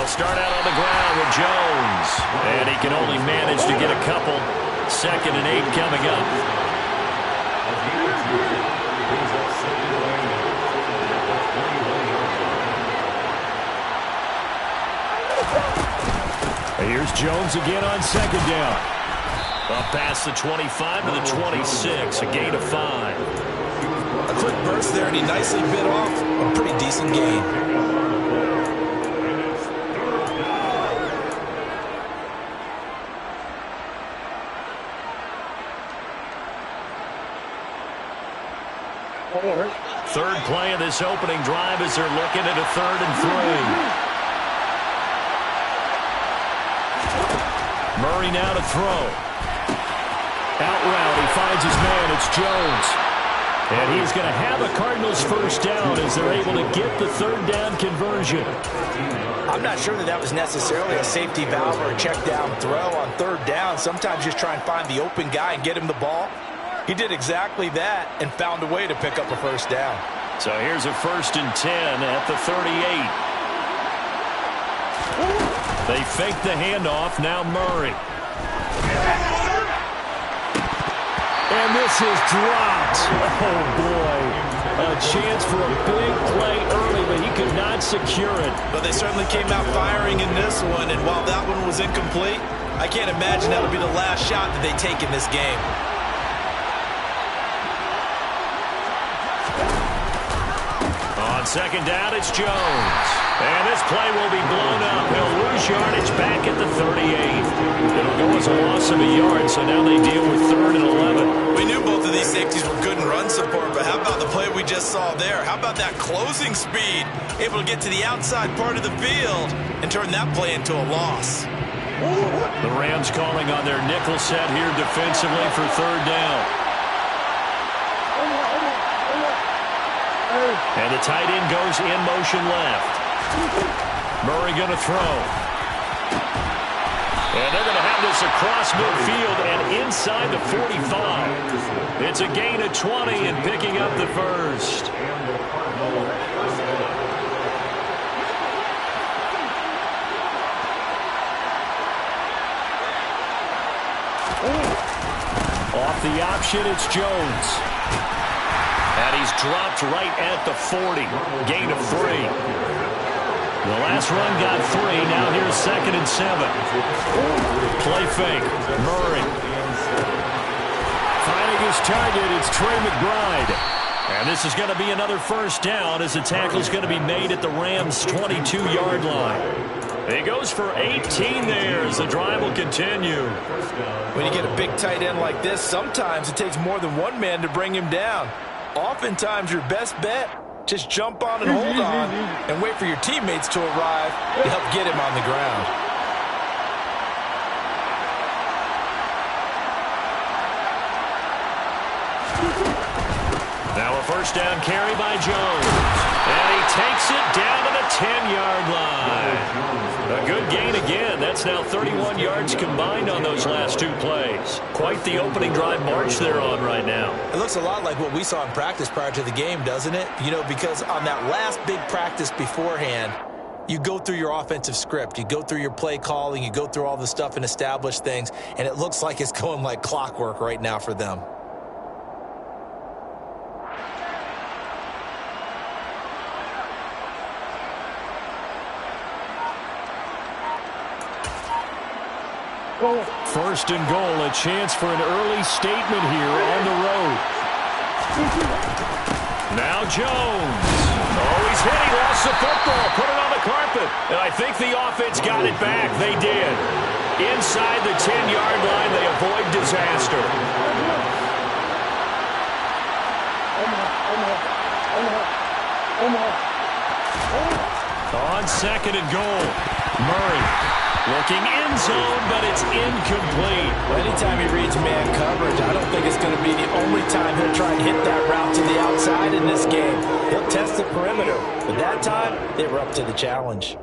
start out on the ground with Jones. And he can only manage to get a couple. 2nd and 8 coming up. Here's Jones again on 2nd down. Up past the 25 to the 26, a gain of 5. A quick burst there, and he nicely bit off a pretty decent gain. Third play of this opening drive as they're looking at a 3rd and 3. Murray now to throw. Out route, he finds his man. It's Jones. And he's going to have a Cardinals first down as they're able to get the 3rd down conversion. I'm not sure that was necessarily a safety valve or a check down throw on 3rd down. Sometimes just try and find the open guy and get him the ball. He did exactly that and found a way to pick up a first down. So here's a 1st and 10 at the 38. They fake the handoff. Now Murray. And this is dropped. Oh, boy. A chance for a big play early, but he could not secure it. But they certainly came out firing in this one, and while that one was incomplete, I can't imagine that'll be the last shot that they take in this game. On 2nd down, it's Jones. And this play will be blown up. He'll lose yardage back at the 38. It'll go as a loss of a yard, so now they deal with 3rd and 11. We knew both of these safeties were good in run support, but how about the play we just saw there? How about that closing speed? Able to get to the outside part of the field and turn that play into a loss. The Rams calling on their nickel set here defensively for 3rd down. And the tight end goes in motion left. Murray going to throw. And they're going to have this across midfield and inside the 45. It's a gain of 20 and picking up the first. Off the option, it's Jones. And he's dropped right at the 40. Gain of 3. The last run got 3. Now here's 2nd and 7. Play fake. Murray. Finding his target, it's Trey McBride. And this is going to be another first down as the tackle's going to be made at the Rams' 22-yard line. He goes for 18 there as the drive will continue. When you get a big tight end like this, sometimes it takes more than one man to bring him down. Oftentimes, your best bet, just jump on and hold on and wait for your teammates to arrive to help get him on the ground. Now a first down carry by Jones. And he takes it down to the 10-yard line. A good gain again. That's now 31 yards combined on those last 2 plays. Quite the opening drive march they're on right now. It looks a lot like what we saw in practice prior to the game, doesn't it? You know, because on that last big practice beforehand, you go through your offensive script. You go through your play calling. You go through all the stuff and establish things. And it looks like it's going like clockwork right now for them. First and goal, a chance for an early statement here on the road. Now Jones. Oh, he's hit. He lost the football. Put it on the carpet. And I think the offense got it back. They did. Inside the 10-yard line, they avoid disaster. On 2nd and goal, Murray. Looking in zone, but it's incomplete. Anytime he reads man coverage, I don't think it's going to be the only time he'll try and hit that route to the outside in this game. He'll test the perimeter. But that time, they were up to the challenge.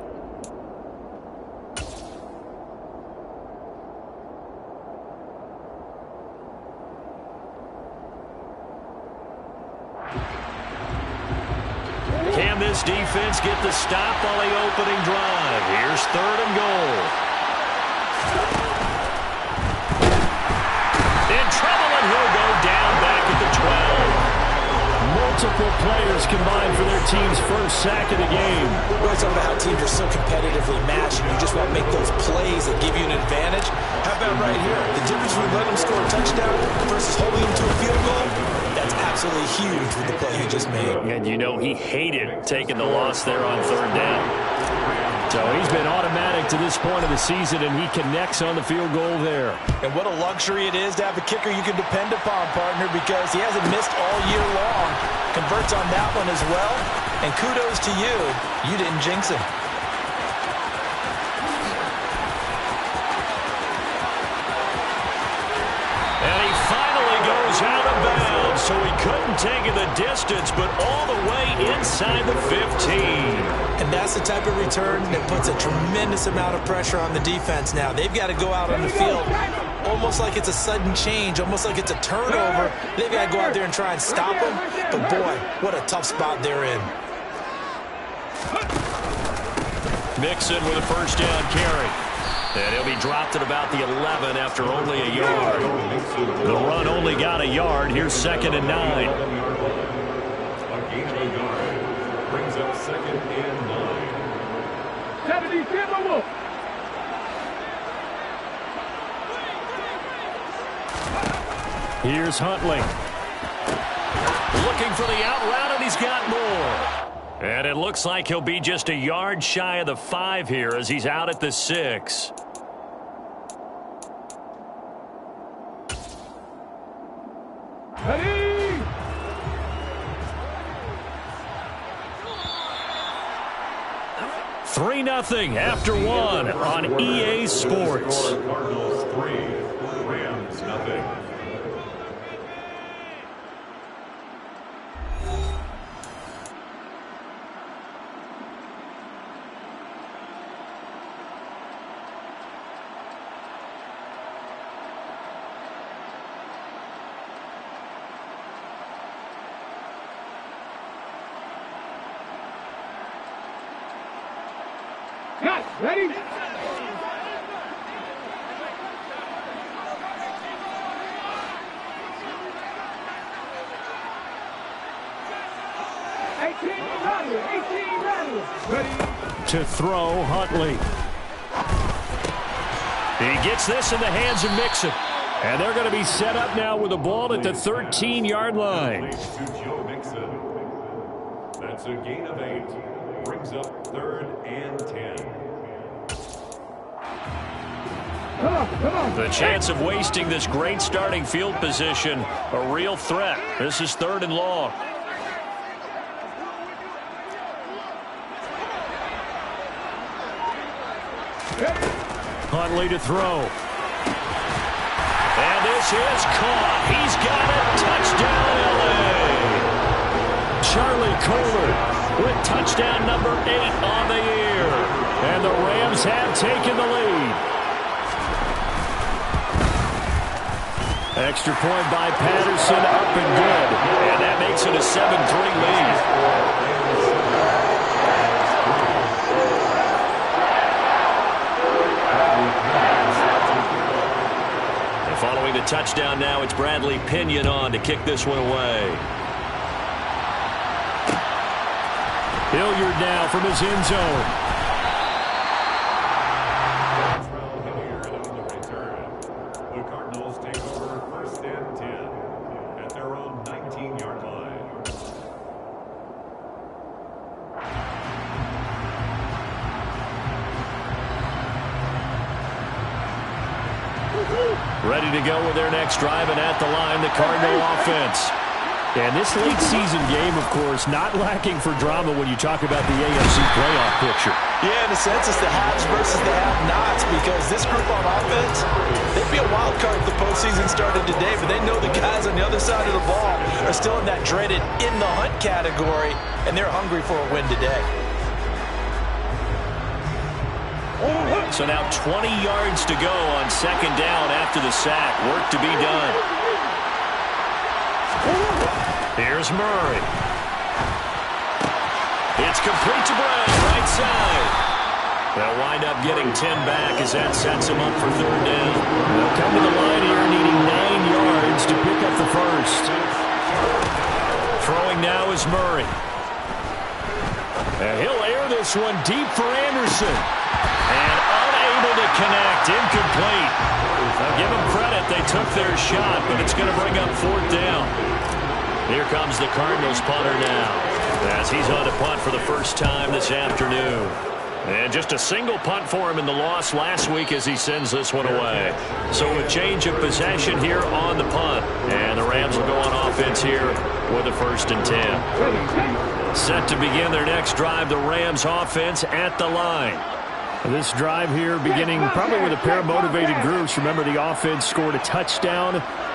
Can this defense get the stop on the opening drive? Here's 3rd and goal. In trouble, and he'll go down back at the 12. Multiple players combined for their team's first sack of the game. We're talking about how teams are so competitively matched, and you just want to make those plays that give you an advantage. How about right here? The difference between letting them score a touchdown versus holding them to a field goal, that's absolutely huge with the play he just made. And you know he hated taking the loss there on 3rd down. So he's been automatic to this point of the season, and he connects on the field goal there. And what a luxury it is to have a kicker you can depend upon, partner, because he hasn't missed all year long. Converts on that one as well. And kudos to you. You didn't jinx him. And he finally goes out of bounds, so he couldn't take it the distance, but all the way inside the 15. And that's the type of return that puts a tremendous amount of pressure on the defense now. They've got to go out on the field almost like it's a sudden change, almost like it's a turnover. They've got to go out there and try and stop them. But, boy, what a tough spot they're in. Mixon with a 1st down carry. And he'll be dropped at about the 11 after only a yard. The run only got a yard. Here's 2nd and 9. A gain of a yard brings up 2nd and 9. Here's Huntley. Looking for the out route, and he's got more. And it looks like he'll be just a yard shy of the 5 here as he's out at the 6. Ready? 3-0 after 1 on EA Sports. Cardinals 3, Rams nothing. Ready? To throw, Huntley. He gets this in the hands of Mixon. And they're going to be set up now with the ball at the 13-yard line. To Joe Mixon. That's a gain of 8. Brings up 3rd and 10. The chance of wasting this great starting field position, a real threat. This is 3rd and long. Huntley to throw. And this is caught. He's got it. Touchdown, L.A. Charlie Kohler with touchdown number 8 on the year. And the Rams have taken the lead. Extra point by Patterson, up and good. And that makes it a 7-3 lead. And following the touchdown now, it's Bradley Pinion on to kick this one away. Hilliard now from his end zone. Ready to go with their next drive, and at the line, the Cardinal offense. And this late season game, of course, not lacking for drama when you talk about the AFC playoff picture. Yeah, in a sense, it's the haves versus the have-nots, because this group on offense, they'd be a wild card if the postseason started today, but they know the guys on the other side of the ball are still in that dreaded in-the-hunt category, and they're hungry for a win today. So now 20 yards to go on 2nd down after the sack. Work to be done. Here's Murray. It's complete to Brown, right side. They'll wind up getting 10 back as that sets them up for third down. They'll come to the line here needing 9 yards to pick up the first. Throwing now is Murray. And he'll air this one deep for Anderson. And unable to connect, incomplete. Now give them credit, they took their shot, but it's going to bring up fourth down. Here comes the Cardinals punter now, as he's on to punt for the first time this afternoon. And just a single punt for him in the loss last week as he sends this one away. So a change of possession here on the punt. And the Rams will go on offense here with a 1st and 10. Set to begin their next drive, the Rams offense at the line. This drive here beginning probably with a pair of motivated groups. Remember, the offense scored a touchdown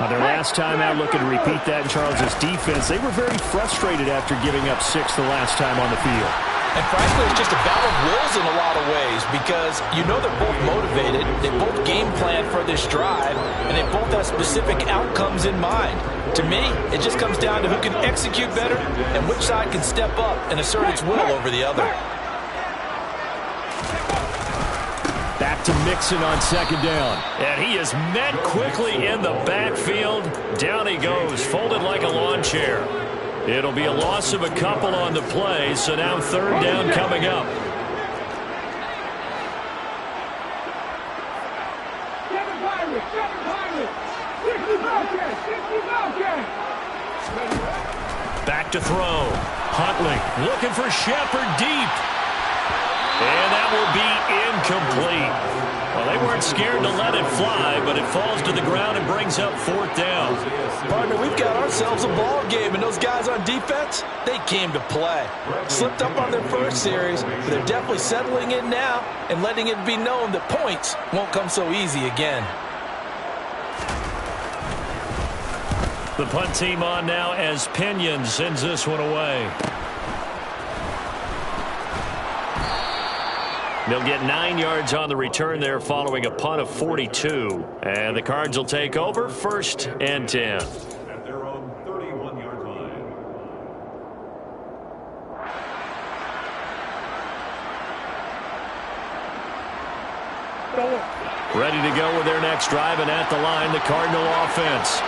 their last time out. Looking to repeat that in Charles' defense. They were very frustrated after giving up 6 the last time on the field. And frankly, it's just a battle of wills in a lot of ways because you know they're both motivated, they both game plan for this drive, and they both have specific outcomes in mind. To me, it just comes down to who can execute better and which side can step up and assert its will over the other. Back to Mixon on 2nd down. And he is met quickly in the backfield. Down he goes, folded like a lawn chair. It'll be a loss of a couple on the play, so now 3rd down coming up. Back to throw. Huntley looking for Shepard deep. And that will be incomplete. Well, they weren't scared to let it fly, but it falls to the ground and brings up 4th down. Partner, we've got ourselves a ball game, and those guys on defense, they came to play. Slipped up on their first series, but they're definitely settling in now and letting it be known that points won't come so easy again. The punt team on now as Pinion sends this one away. They'll get 9 yards on the return there following a punt of 42. And the Cards will take over 1st and 10. At their own 31-yard line. Ready to go with their next drive, and at the line, the Cardinal offense.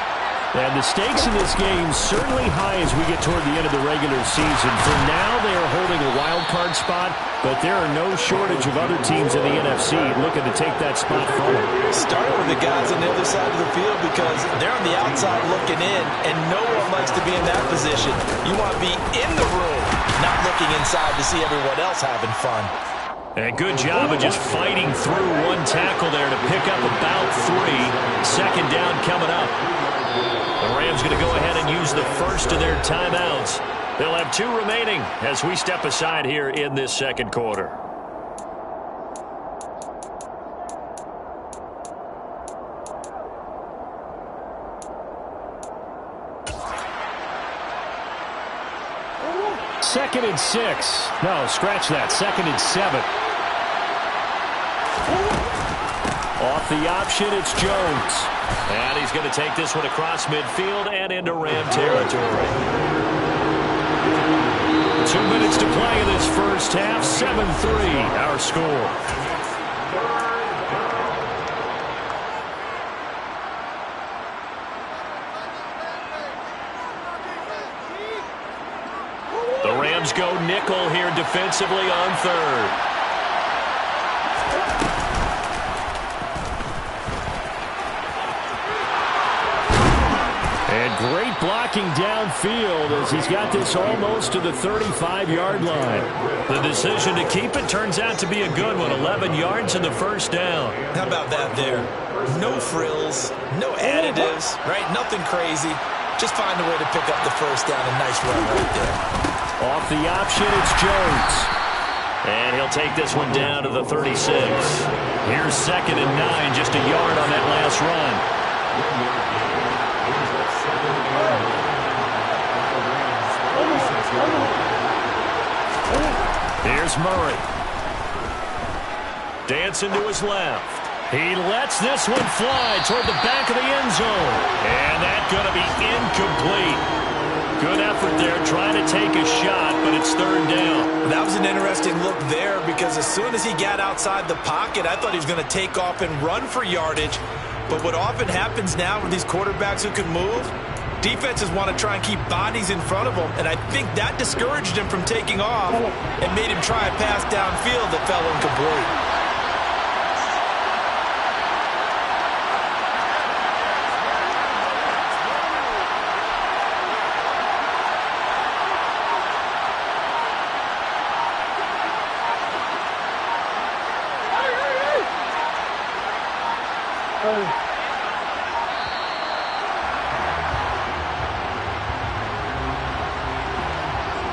And the stakes in this game certainly high as we get toward the end of the regular season. For now, they are holding a wild card spot, but there are no shortage of other teams in the NFC looking to take that spot from them. Start with the guys on the other side of the field because they're on the outside looking in, and no one likes to be in that position. You want to be in the room, not looking inside to see everyone else having fun. And a good job of just fighting through one tackle there to pick up about 3. 2nd down coming up. The Rams going to go ahead and use the first of their timeouts. They'll have 2 remaining as we step aside here in this 2nd quarter. Second and 6. No, scratch that. 2nd and 7. Off the option, it's Jones. And he's going to take this one across midfield and into Ram territory. 2 minutes to play in this first half. 7-3 our score. The Rams go nickel here defensively on 3rd. And great blocking downfield as he's got this almost to the 35-yard line. The decision to keep it turns out to be a good one. 11 yards in the first down. How about that there? No frills, no additives, right? Nothing crazy. Just find a way to pick up the first down. A nice run right there. Off the option, it's Jones. And he'll take this one down to the 36. Here's 2nd and 9, just a yard on that last run. Here's Murray. Dancing to his left. He lets this one fly toward the back of the end zone. And that's going to be incomplete. Good effort there, trying to take a shot, but it's third down. That was an interesting look there because as soon as he got outside the pocket, I thought he was going to take off and run for yardage. But what often happens now with these quarterbacks who can move, defenses want to try and keep bodies in front of them, and I think that discouraged him from taking off and made him try a pass downfield that fell incomplete.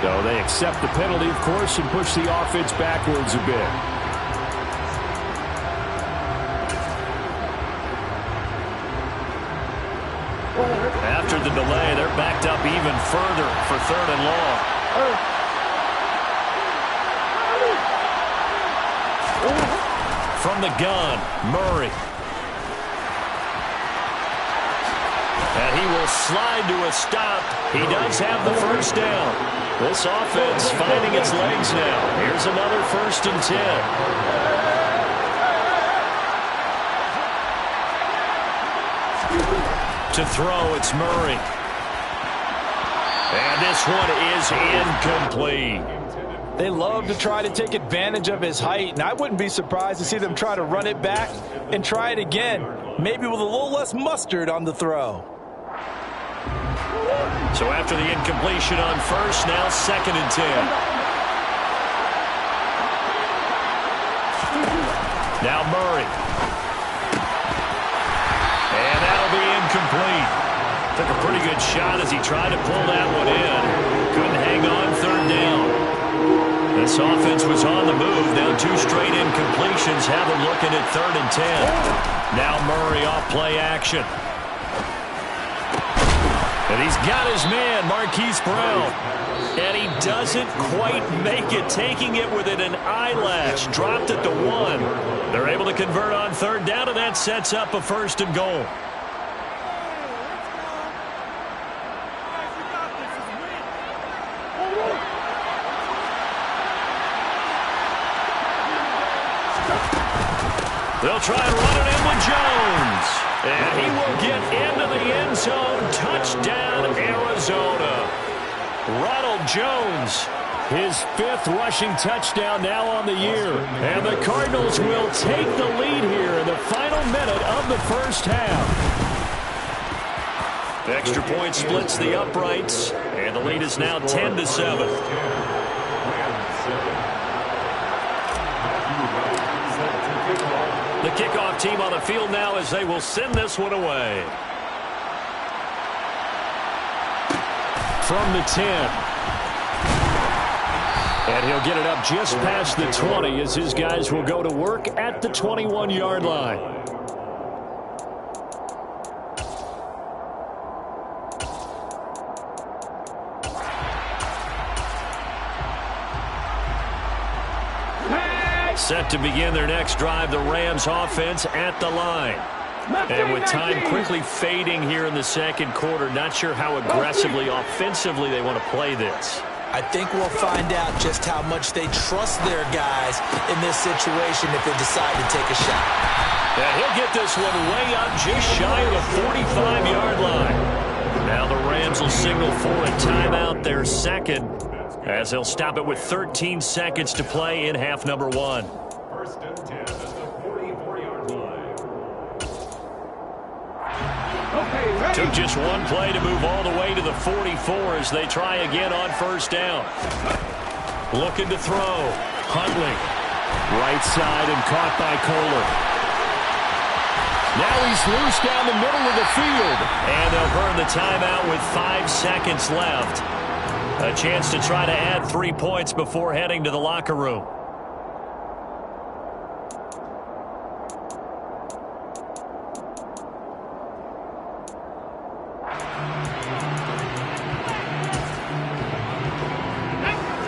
So they accept the penalty, of course, and push the offense backwards a bit. After the delay, they're backed up even further for third and long. From the gun, Murray. And he will slide to a stop. He does have the first down. This offense finding its legs now. Here's another 1st and 10. To throw, it's Murray. And this one is incomplete. They love to try to take advantage of his height, and I wouldn't be surprised to see them try to run it back and try it again, maybe with a little less mustard on the throw. So after the incompletion on first, now 2nd and 10. Now Murray. And that'll be incomplete. Took a pretty good shot as he tried to pull that one in. Couldn't hang on, third down. This offense was on the move. Now 2 straight incompletions have them looking at 3rd and 10. Now Murray off play action. And he's got his man, Marquise Brown. And he doesn't quite make it, taking it within an eyelash. Dropped at the 1. They're able to convert on third down, and that sets up a 1st and goal. They'll try and run it in with Jones. And he will get into the end zone. Touchdown, Arizona. Ronald Jones. His 5th rushing touchdown now on the year. And the Cardinals will take the lead here in the final minute of the first half. The extra point splits the uprights. And the lead is now 10-7. The kickoff team on the field now as they will send this one away. From the 10. And he'll get it up just past the 20 as his guys will go to work at the 21-yard line. Set to begin their next drive, the Rams offense at the line. And with time quickly fading here in the second quarter, not sure how aggressively, offensively they want to play this. I think we'll find out just how much they trust their guys in this situation if they decide to take a shot. And he'll get this one way up just shy of the 45-yard line. Now the Rams will signal for a timeout, their 2nd, as they'll stop it with 13 seconds to play in half number 1. 1st and 10 at the 44-yard line. Took just one play to move all the way to the 44 as they try again on first down. Looking to throw. Huntley. Right side and caught by Kohler. Now he's loose down the middle of the field. And they'll burn the timeout with 5 seconds left. A chance to try to add 3 points before heading to the locker room.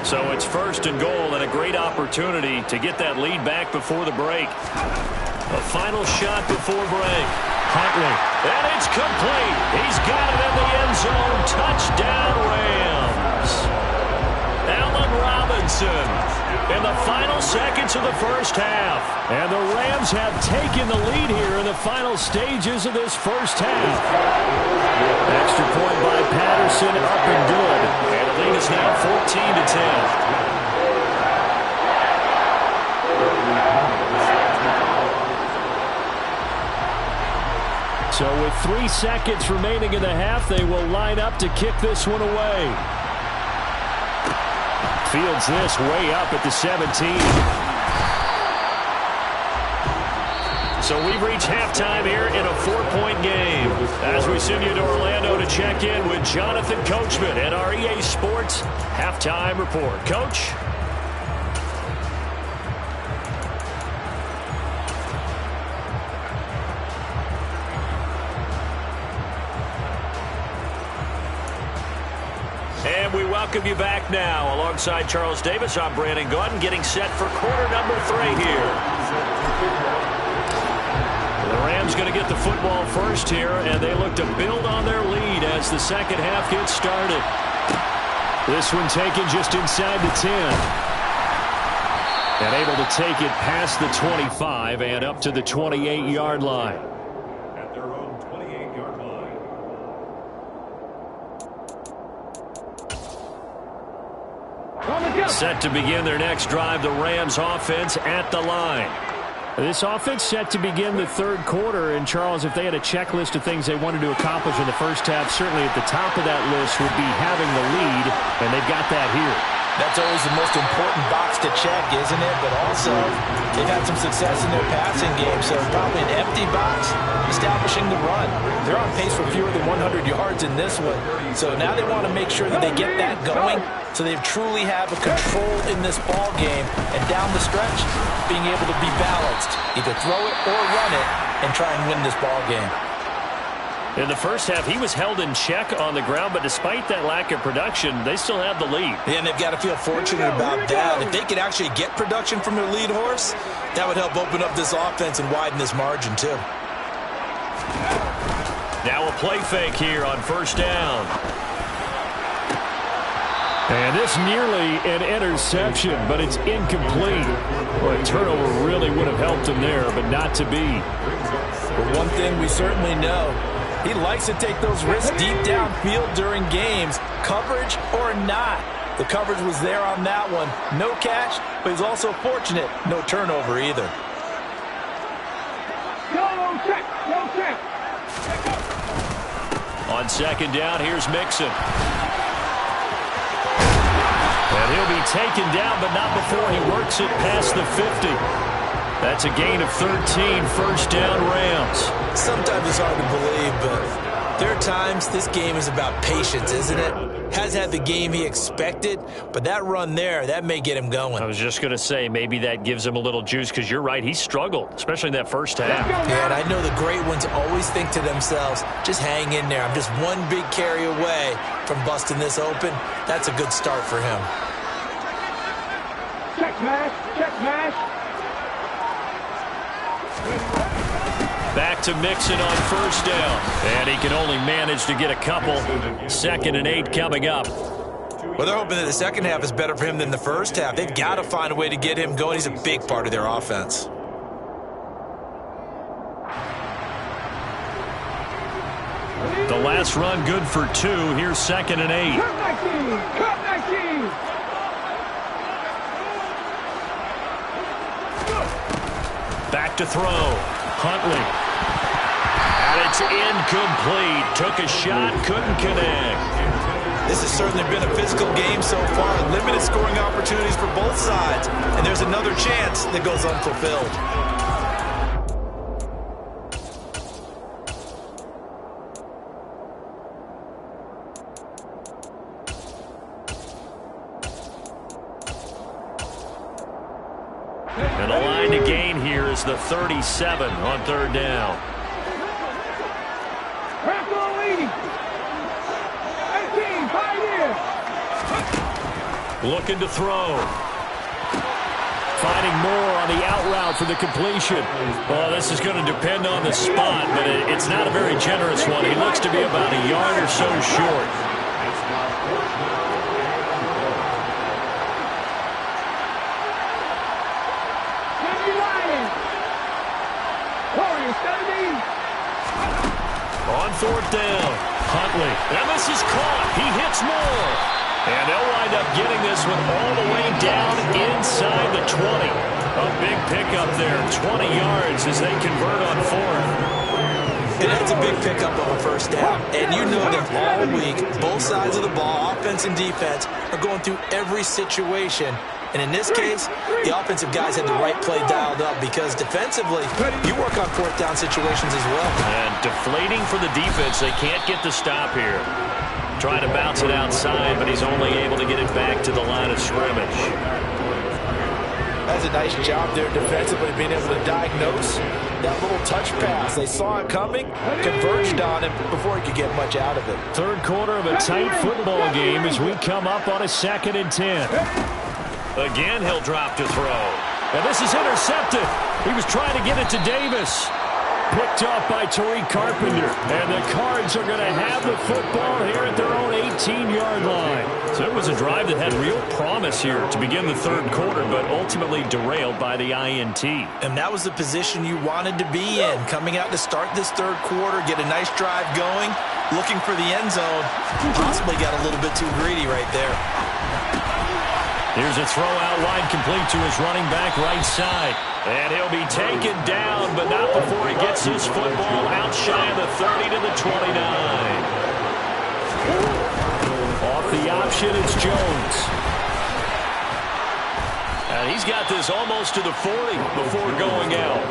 So it's 1st and goal and a great opportunity to get that lead back before the break. A final shot before break. Huntley. And it's complete. He's got it in the end zone. Touchdown, Rams. in the final seconds of the first half. And the Rams have taken the lead here in the final stages of this first half. Extra point by Patterson, up and good. And the lead is now 14-10. So with 3 seconds remaining in the half, they will line up to kick this one away. Fields this way up at the 17. So we've reached halftime here in a 4-point game. As we send you to Orlando to check in with Jonathan Coachman at our EA Sports Halftime Report. Coach? And we welcome you back now. Alongside Charles Davis, I'm Brandon Gaudin, getting set for quarter number 3 here. The Rams going to get the football first here, and they look to build on their lead as the second half gets started. This one taken just inside the 10. And able to take it past the 25 and up to the 28-yard line. At their own 28-yard line. Set to begin their next drive, the Rams offense at the line. This offense set to begin the third quarter. And, Charles, if they had a checklist of things they wanted to accomplish in the first half, certainly at the top of that list would be having the lead, and they've got that here. That's always the most important box to check, isn't it? But also, they've had some success in their passing game, so probably an empty box establishing the run. They're on pace for fewer than 100 yards in this one. So now they want to make sure that they get that going so they truly have a control in this ball game. And down the stretch, being able to be balanced. Either throw it or run it and try and win this ball game. In the first half, he was held in check on the ground, but despite that lack of production, they still have the lead. Yeah, and they've got to feel fortunate about that. If they could actually get production from their lead horse, that would help open up this offense and widen this margin, too. Now a play fake here on first down. And this nearly an interception, but it's incomplete. Well, a turnover really would have helped him there, but not to be. But one thing we certainly know, he likes to take those risks deep downfield during games, coverage or not. The coverage was there on that one. No catch, but he's also fortunate. No turnover either. On second down, here's Mixon. And he'll be taken down, but not before he works it past the 50. That's a gain of 13, first down Rams. Sometimes it's hard to believe, but there are times this game is about patience, isn't it? Has had the game he expected, but that run there, that may get him going. I was just going to say, maybe that gives him a little juice, because you're right, he struggled, especially in that first half. Yeah, and I know the great ones always think to themselves, just hang in there. I'm just one big carry away from busting this open. That's a good start for him. Check smash, check smash. Back to Mixon on first down. And he can only manage to get a couple. 2nd and 8 coming up. Well, they're hoping that the second half is better for him than the first half. They've got to find a way to get him going. He's a big part of their offense. The last run good for 2. Here's 2nd and 8. Cut my team! Cut my team! Back to throw. Huntley. And it's incomplete. Took a shot, couldn't connect. This has certainly been a physical game so far. Limited scoring opportunities for both sides. And there's another chance that goes unfulfilled. And the line to gain here is the 37 on third down. Looking to throw. Finding more on the out route for the completion. Well, this is going to depend on the spot, but it's not a very generous one. He looks to be about a yard or so short. more. And they'll wind up getting this one all the way down inside the 20. A big pickup there, 20 yards as they convert on fourth. And that's a big pickup of a first down. And you know that all week, both sides of the ball, offense and defense, are going through every situation. And in this case, the offensive guys had the right play dialed up because defensively, you work on fourth down situations as well. And deflating for the defense. They can't get the stop here. Trying to bounce it outside, but he's only able to get it back to the line of scrimmage. That's a nice job there defensively, being able to diagnose that little touch pass. They saw it coming, converged on him before he could get much out of it. Third quarter of a tight football game as we come up on a 2nd and 10. Again, he'll drop to throw. And this is intercepted. He was trying to get it to Davis. Picked off by Tariq Carpenter. And the Cards are going to have the football here at their own 18-yard line. So it was a drive that had real promise here to begin the third quarter, but ultimately derailed by the INT. And that was the position you wanted to be in, coming out to start this third quarter, get a nice drive going, looking for the end zone. Possibly got a little bit too greedy right there. Here's a throw out wide, complete to his running back right side. And he'll be taken down, but not before he gets his football out shy of the 30 to the 29. Off the option, it's Jones. And he's got this almost to the 40 before going out.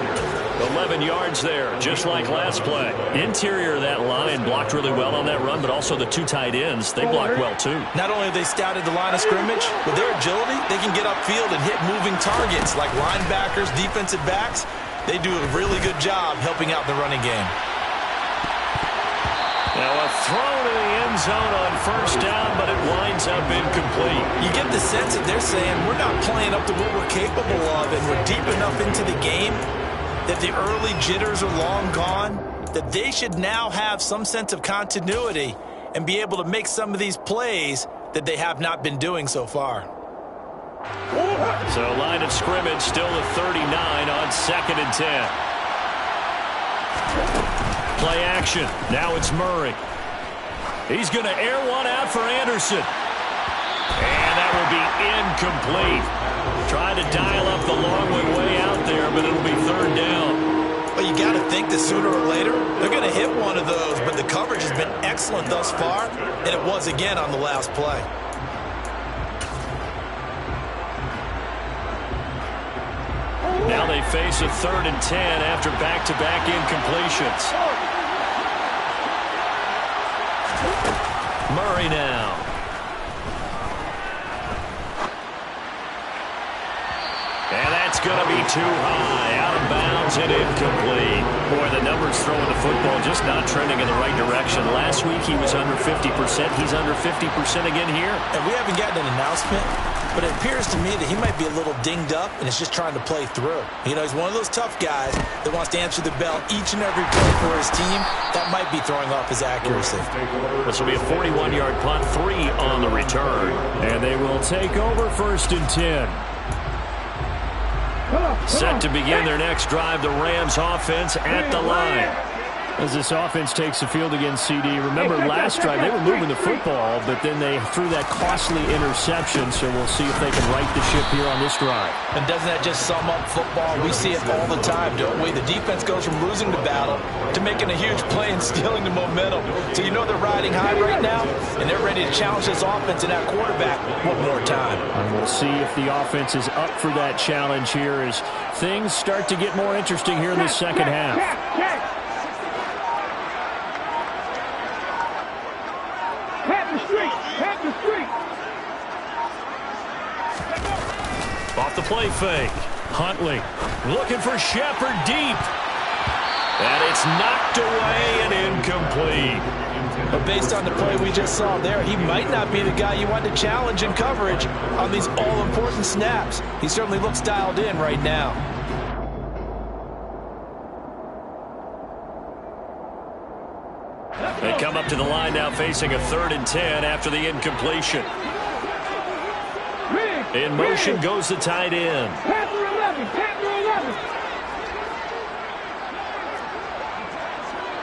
11 yards there, just like last play. Interior of that line blocked really well on that run, but also the two tight ends, they blocked well too. Not only have they scouted the line of scrimmage, with their agility, they can get upfield and hit moving targets like linebackers, defensive backs. They do a really good job helping out the running game. Now a throw to the end zone on first down, but it winds up incomplete. You get the sense that they're saying we're not playing up to what we're capable of, and we're deep enough into the game that the early jitters are long gone, that they should now have some sense of continuity and be able to make some of these plays that they have not been doing so far. So line of scrimmage still at 39 on 2nd and 10. Play action. Now it's Murray. He's going to air one out for Anderson. And that will be incomplete. Trying to dial up the long way out there, but it'll be third down. Well, you got to think that sooner or later they're going to hit one of those, but the coverage has been excellent thus far, and it was again on the last play. Now they face a 3rd and 10 after back-to-back incompletions. Murray now. And that's going to be too high. Out of bounds and incomplete. Boy, the numbers throwing the football just not trending in the right direction. Last week he was under 50%. He's under 50% again here. And we haven't gotten an announcement, but it appears to me that he might be a little dinged up and is just trying to play through. You know, he's one of those tough guys that wants to answer the bell each and every play for his team. That might be throwing off his accuracy. This will be a 41-yard punt, 3 on the return. And they will take over 1st and 10. Set to begin their next drive, the Rams offense at the line. As this offense takes the field against CD, remember last drive they were moving the football, but then they threw that costly interception, so we'll see if they can right the ship here on this drive. And doesn't that just sum up football? We see it all the time, don't we? The defense goes from losing the battle to making a huge play and stealing the momentum. So you know they're riding high right now, and they're ready to challenge this offense and that quarterback one more time. And we'll see if the offense is up for that challenge here as things start to get more interesting here in the second half. Off the play fake. Huntley looking for Shepard deep. And it's knocked away and incomplete. But based on the play we just saw there, he might not be the guy you want to challenge in coverage on these all-important snaps. He certainly looks dialed in right now. They come up to the line now facing a 3rd and 10 after the incompletion. In motion goes the tight end. Panther 11, Panther 11.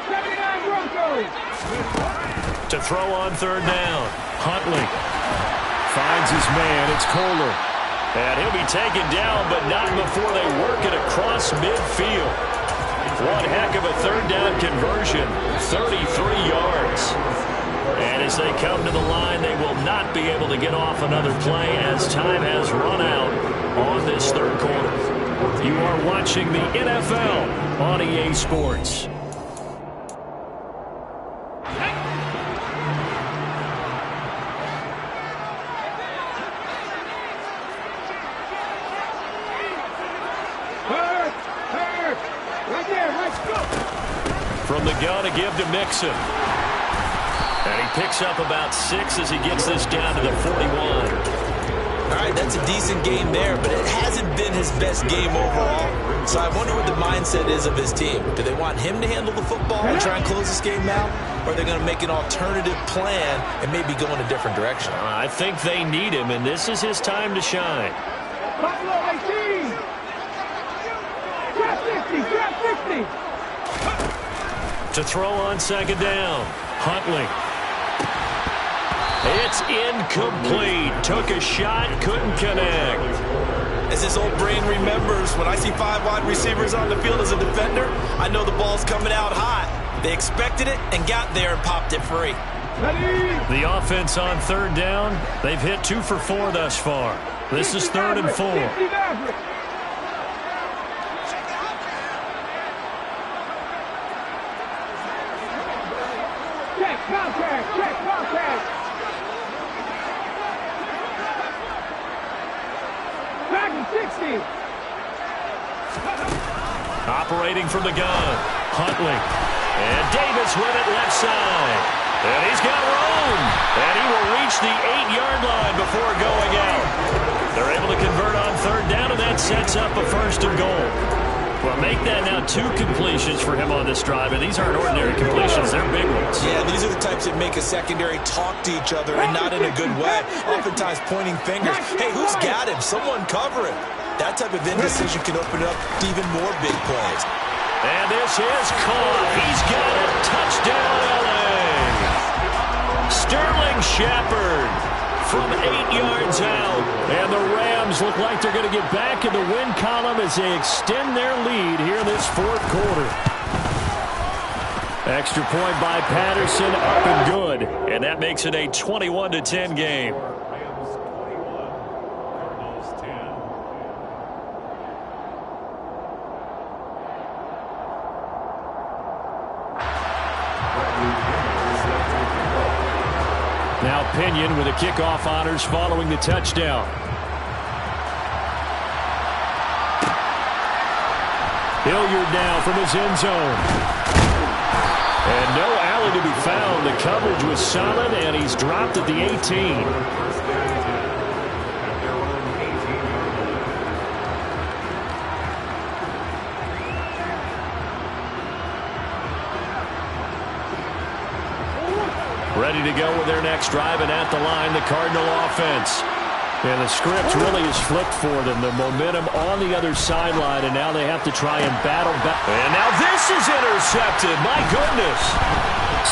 79 Broncos. To throw on 3rd down. Huntley finds his man. It's Kohler. And he'll be taken down, but not before they work it across midfield. One heck of a third down conversion, 33 yards. And as they come to the line, they will not be able to get off another play as time has run out on this third quarter. You are watching the NFL on EA Sports. From the gun, a give to Mixon. And he picks up about 6 as he gets this down to the 41. All right, that's a decent game there, but it hasn't been his best game overall. So I wonder what the mindset is of his team. Do they want him to handle the football and try and close this game out? Or are they going to make an alternative plan and maybe go in a different direction? I think they need him, and this is his time to shine. Buffalo 18. Grab 50. To throw on second down. Huntley. It's incomplete. Took a shot, couldn't connect. As his old brain remembers, when I see 5 wide receivers on the field as a defender, I know the ball's coming out hot. They expected it and got there and popped it free. The offense on third down, they've hit 2 for 4 thus far. This is 3rd and 4. Contact. Back in 60. Operating from the gun. Huntley. And Davis with it left side. And he's got room. And he will reach the 8-yard line before going out. They're able to convert on third down, and that sets up a 1st and goal. Well, make that now 2 completions for him on this drive, and these aren't ordinary completions. They're big ones. Yeah, these are the types that make a secondary talk to each other and not in a good way. Oftentimes pointing fingers. Hey, who's got him? Someone cover him. That type of indecision can open up to even more big plays. And this is caught. He's got it. Touchdown, L.A. Sterling Shepard from 8 yards out. And the Rams look like they're going to get back in the win column as they extend their lead here in this 4th quarter. Extra point by Patterson, up and good. And that makes it a 21-10 game. Rams 21, Cardinals 10. Now Pinion with the kickoff honors following the touchdown. Hilliard now from his end zone. And no alley to be found. The coverage was solid, and he's dropped at the 18. First down 10 at their own 18-yard line. Ready to go with their next drive, and at the line, the Cardinal offense. And the script really is flipped for them. The momentum on the other sideline, and now they have to try and battle back. And now this is intercepted. My goodness.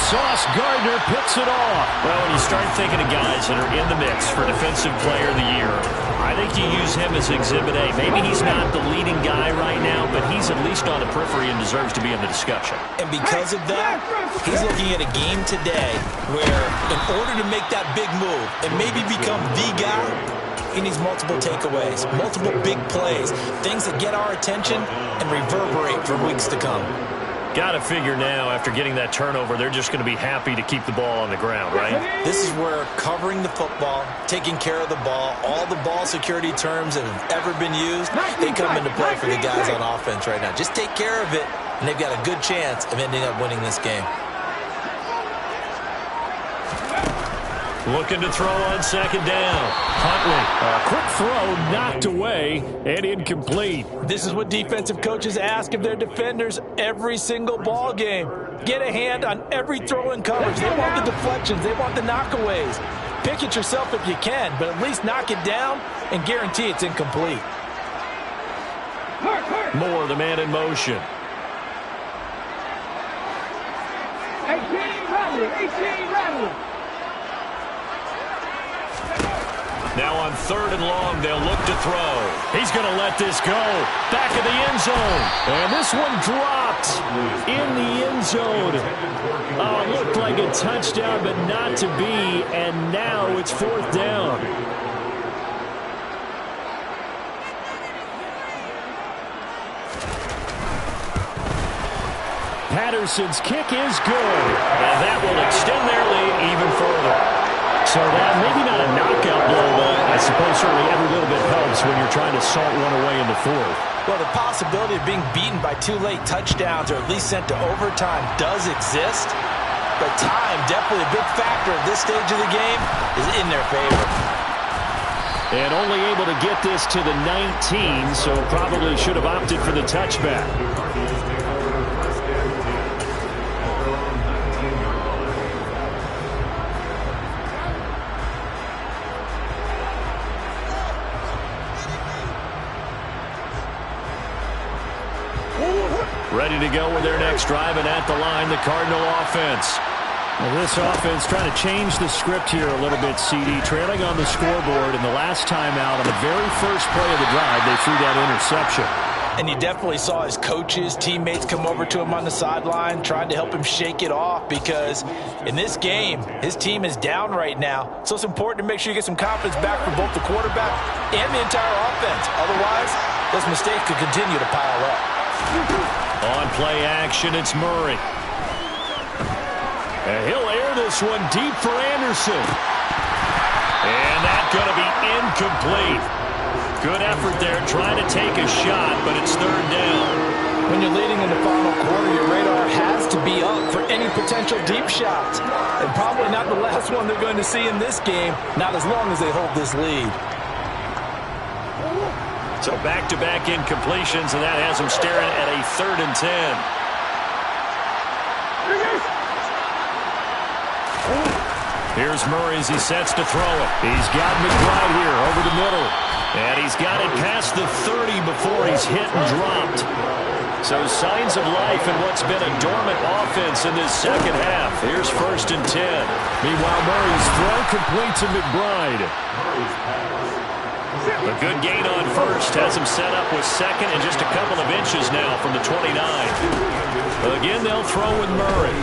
Sauce Gardner picks it off. Well, when you start thinking of guys that are in the mix for Defensive Player of the Year, I think you use him as Exhibit A. Maybe he's not the leading guy right now, but he's at least on the periphery and deserves to be in the discussion. And because of that, he's looking at a game today where in order to make that big move and maybe become the guy, he needs multiple takeaways, multiple big plays, things that get our attention and reverberate for weeks to come. Got to figure now, after getting that turnover, they're just going to be happy to keep the ball on the ground, right? This is where covering the football, taking care of the ball, all the ball security terms that have ever been used, they come into play for the guys on offense right now. Just take care of it, and they've got a good chance of ending up winning this game. Looking to throw on second down. Huntley, a quick throw knocked away and incomplete. This is what defensive coaches ask of their defenders every single ball game. Get a hand on every throw in coverage. They want the deflections. They want the knockaways. Pick it yourself if you can, but at least knock it down and guarantee it's incomplete. Moore, the man in motion. 18 Rattler. Now on 3rd and long, they'll look to throw. He's going to let this go. Back of the end zone. And this one dropped in the end zone. Oh, it looked like a touchdown, but not to be. And now it's 4th down. Patterson's kick is good. And that will extend their lead even further. So that maybe not a knockout blow, but I suppose certainly every little bit helps when you're trying to salt one away in the 4th. Well, the possibility of being beaten by 2 late touchdowns or at least sent to overtime does exist. But time, definitely a big factor at this stage of the game, is in their favor. And only able to get this to the 19, so probably should have opted for the touchback. Ready to go with their next drive, and at the line, the Cardinal offense. Well, this offense trying to change the script here a little bit, CD. Trailing on the scoreboard, and the last time out on the very first play of the drive, they threw that interception. And you definitely saw his coaches, teammates come over to him on the sideline, tried to help him shake it off because in this game, his team is down right now. So it's important to make sure you get some confidence back for both the quarterback and the entire offense. Otherwise, those mistakes could continue to pile up. On play action, it's Murray. And he'll air this one deep for Anderson. And that's going to be incomplete. Good effort there trying to take a shot, but it's 3rd down. When you're leading in the final quarter, your radar has to be up for any potential deep shots. And probably not the last one they're going to see in this game, not as long as they hold this lead. So back-to-back incompletions, and that has them staring at a 3rd and 10. Here's Murray as he sets to throw it. He's got McBride here over the middle. And he's got it past the 30 before he's hit and dropped. So signs of life in what's been a dormant offense in this second half. Here's 1st and 10. Meanwhile, Murray's throw complete to McBride. A good gain on 1st has him set up with 2nd and just a couple of inches now from the 29. Again, they'll throw with Murray.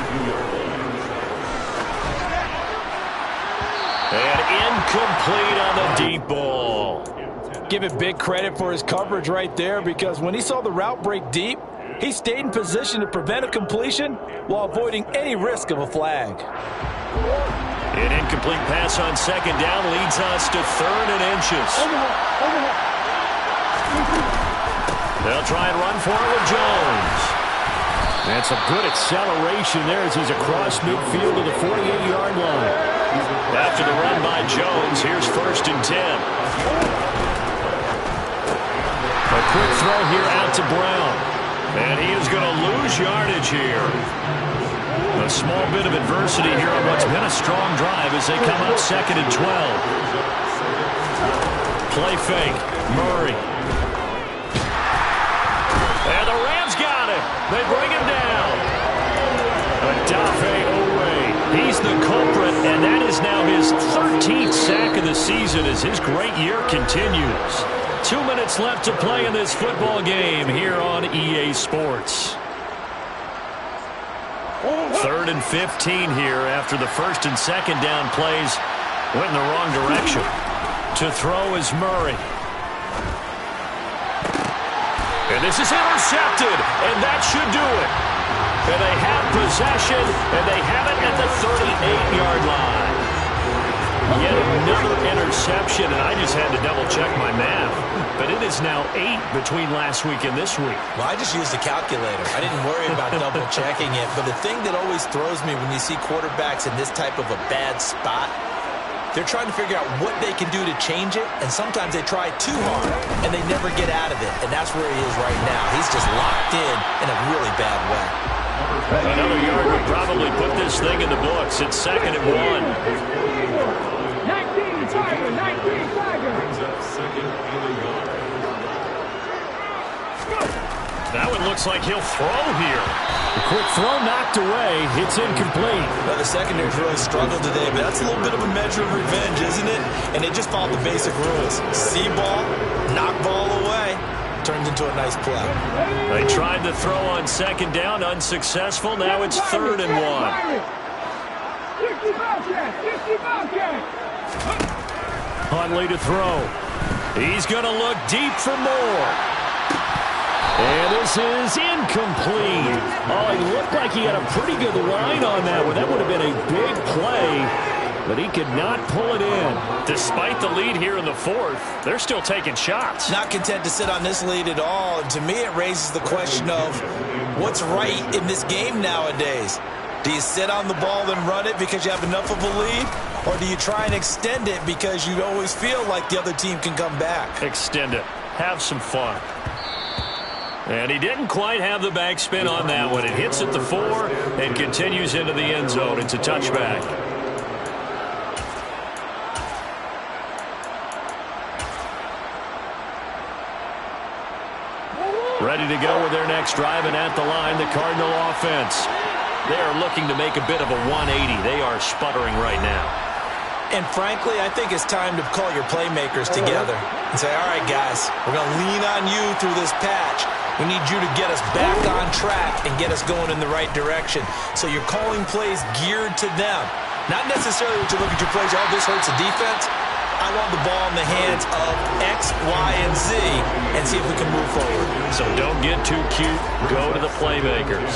And incomplete on the deep ball. Give it big credit for his coverage right there because when he saw the route break deep, he stayed in position to prevent a completion while avoiding any risk of a flag. An incomplete pass on 2nd down leads us to 3rd and inches. They'll try and run for it with Jones. That's a good acceleration there as he's across midfield to the 48-yard line. After the run by Jones, here's 1st and 10. A quick throw here out to Brown. And he is going to lose yardage here. A small bit of adversity here on what's been a strong drive as they come up 2nd and 12. Play fake. Murray. And the Rams got him. They bring him down. Adafe away. He's the culprit, and that is now his 13th sack of the season as his great year continues. 2 minutes left to play in this football game here on EA Sports. 3rd and 15 here after the 1st and 2nd down plays went in the wrong direction. To throw is Murray. And this is intercepted, and that should do it. And they have possession, and they have it at the 38-yard line. Yet another interception, and I just had to double-check my math. But it is now 8 between last week and this week. Well, I just used the calculator. I didn't worry about double-checking it. But the thing that always throws me when you see quarterbacks in this type of a bad spot, they're trying to figure out what they can do to change it, and sometimes they try too hard, and they never get out of it. And that's where he is right now. He's just locked in a really bad way. Another yard would probably put this thing in the books. It's 2nd and 1. 19 Tiger, 19 Tiger. That one looks like he'll throw here. The quick throw knocked away. It's incomplete. Well, the secondary's really struggled today, but that's a little bit of a measure of revenge, isn't it? and they just followed the basic rules. See ball, knock ball away, turns into a nice play. They tried to throw on second down, unsuccessful. Now it's 3rd and 1. Huntley to throw. He's going to look deep for more. And this is incomplete. Oh, it looked like he had a pretty good line on that one. That would have been a big play, but he could not pull it in. Despite the lead here in the 4th, they're still taking shots. Not content to sit on this lead at all. And to me, it raises the question of what's right in this game nowadays. Do you sit on the ball and run it because you have enough of a lead? Or do you try and extend it because you always feel like the other team can come back? Extend it. Have some fun. And he didn't quite have the backspin on that one. It hits at the 4 and continues into the end zone. It's a touchback. Ready to go with their next drive, and at the line, the Cardinal offense. They are looking to make a bit of a 180. They are sputtering right now. And frankly, I think it's time to call your playmakers together and say, all right, guys, we're going to lean on you through this patch. We need you to get us back on track and get us going in the right direction. So you're calling plays geared to them. Not necessarily what you look at your plays, oh, this hurts the defense. I want the ball in the hands of X, Y, and Z and see if we can move forward. So don't get too cute. Go to the playmakers.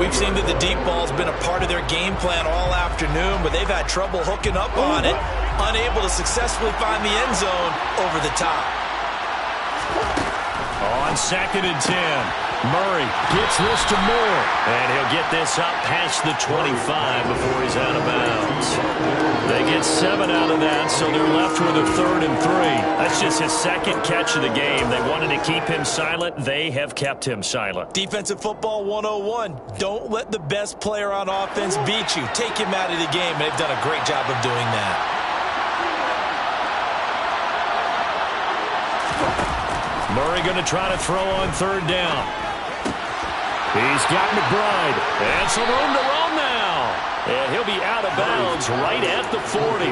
We've seen that the deep ball's been a part of their game plan all afternoon, but they've had trouble hooking up on it, unable to successfully find the end zone over the top. On 2nd and 10, Murray gets this to Moore, and he'll get this up past the 25 before he's out of bounds. They get 7 out of that, so they're left with a 3rd and 3. That's just his 2nd catch of the game. They wanted to keep him silent. They have kept him silent. Defensive football 101. Don't let the best player on offense beat you. Take him out of the game, and they've done a great job of doing that. Murray going to try to throw on 3rd down. He's got McBride. And some room to roam now. And he'll be out of bounds right at the 40.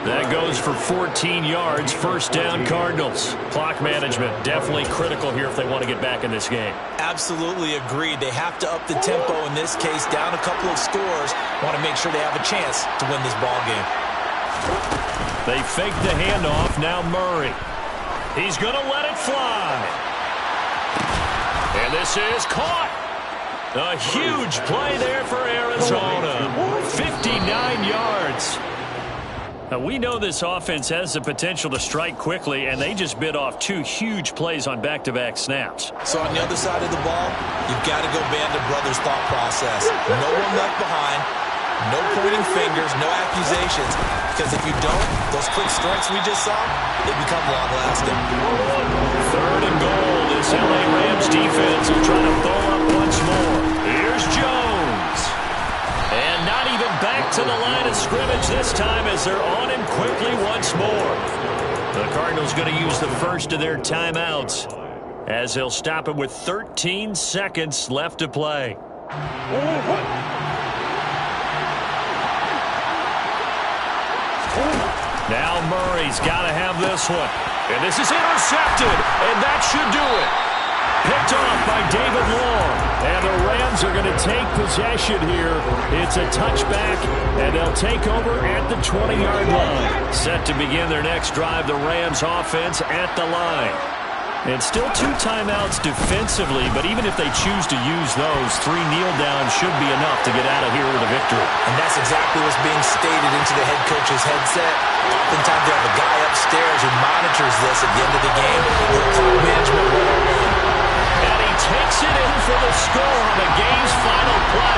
That goes for 14 yards. 1st down, Cardinals. Clock management definitely critical here if they want to get back in this game. Absolutely agreed. They have to up the tempo in this case, down a couple of scores. Want to make sure they have a chance to win this ball game. They fake the handoff. Now Murray. He's going to let it fly. And this is caught. A huge play there for Arizona. 59 yards. Now, we know this offense has the potential to strike quickly, and they just bit off 2 huge plays on back-to-back snaps. So on the other side of the ball, you've got to go band of brothers thought process. No one left behind. No pointing fingers, no accusations, because if you don't, those quick strikes we just saw, they become long-lasting. 3rd and goal. This LA Rams defense will try to throw up once more. Here's Jones. And not even back to the line of scrimmage this time as they're on him quickly once more. The Cardinals going to use the first of their timeouts as they'll stop it with 13 seconds left to play. Now Murray's got to have this one. And this is intercepted. And that should do it. Picked off by David Long. And the Rams are going to take possession here. It's a touchback. And they'll take over at the 20-yard line. Set to begin their next drive, the Rams offense at the line. And still 2 timeouts defensively, but even if they choose to use those, 3 kneel downs should be enough to get out of here with a victory. And that's exactly what's being stated into the head coach's headset. Oftentimes they have a guy upstairs who monitors this at the end of the game. Clock management 101. And he takes it in for the score on the game's final play.